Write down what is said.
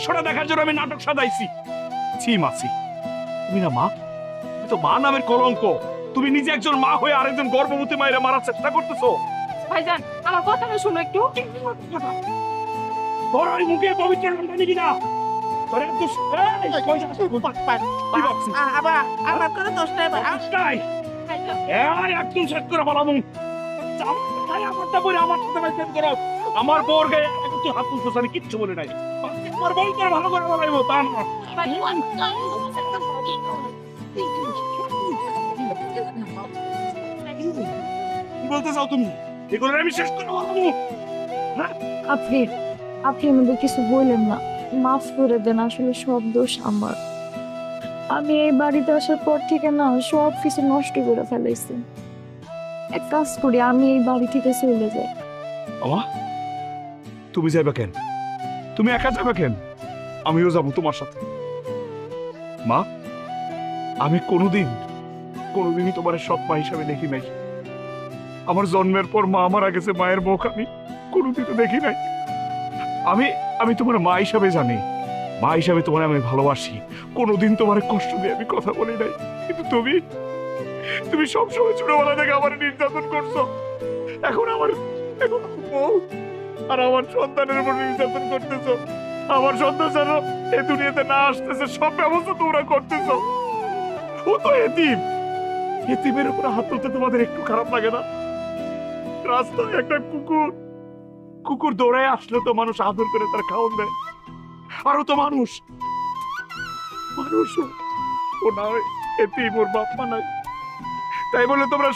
দৃশ্যটা দেখার জন্য আমি নাটক সাজাইছি। ছি মাছি, তুমি না মা, তুমি তো মা নামের কলঙ্ক। তুমি নিজে একজন মা হয়ে আরেকজন গর্ভবতী মায়ের মারার চেষ্টা করতেছো। ভাইজান আমার কথাটা শুনো একটু। তোর ওই মুখে পবিত্র নামটা নিবি না। তোর একদম কই যাচ্ছিস? কি ভাবছিস? আমার কোনো দোষ নাই ভাই। আস্তাই, ভাইজান, একদম শেষ করে বলাম। আমারটা বলে আমার সাথে বাইসেন করো। আমার বোর গায়ে তুই হাত তুলছিস, আমি কিচ্ছু বলি নাই। আমার বউ তো ভালো করে বলাইবো তা না। ভাইজান, কি বলতে চাও তুমি? এগুলো আমি শেষ করে বলাবো। আপনি আপনি আমাদের কিছু বললেন না, মাফ করে দেন, আসলে সব দোষ আমার। আমি এই বাড়িতে আসার পর থেকে না সব কিছু নষ্ট করে ফেলাইছি। এক কাজ করি, আমি এই বাড়ি থেকে চলে যাই। আমা, তুমি যাইবা কেন? তুমি একা যাবে কেন? আমিও যাবো তোমার সাথে। মা, আমি কোনোদিনই তোমার সৎ মা হিসাবে দেখি নাই। আমার জন্মের পর মা মারা গেছে, মায়ের মুখ আমি কোনোদিনও দেখি নাই। আমি আমি তোমার মা হিসাবে জানি, মা হিসাবে তোমার আমি ভালোবাসি। কোনোদিন তোমার কষ্ট দিয়ে আমি কথা বলি নাই। কিন্তু তুমি সবসময় ছোটবেলা থেকে আমার নির্যাতন করছো। এখন আমার বউ আর আমার সন্তানের উপর নির্যাতন করতেছো। আমার সন্তান যেন এই দুনিয়াতে না আসতেছে সব ব্যবস্থা তোমরা করতেছো। ও তো এতিম, এতিমের উপর হাত তুলতে তোমাদের একটু খারাপ লাগে না? রাস্তায় একটা কুকুর দৌড়ায় আসলে তো মানুষ আদর করে তার খাওয়ান দেয়। আরো তো মানুষ ও না, এতিম, ওর বাপ মা নাই, তাই বলে তোমরা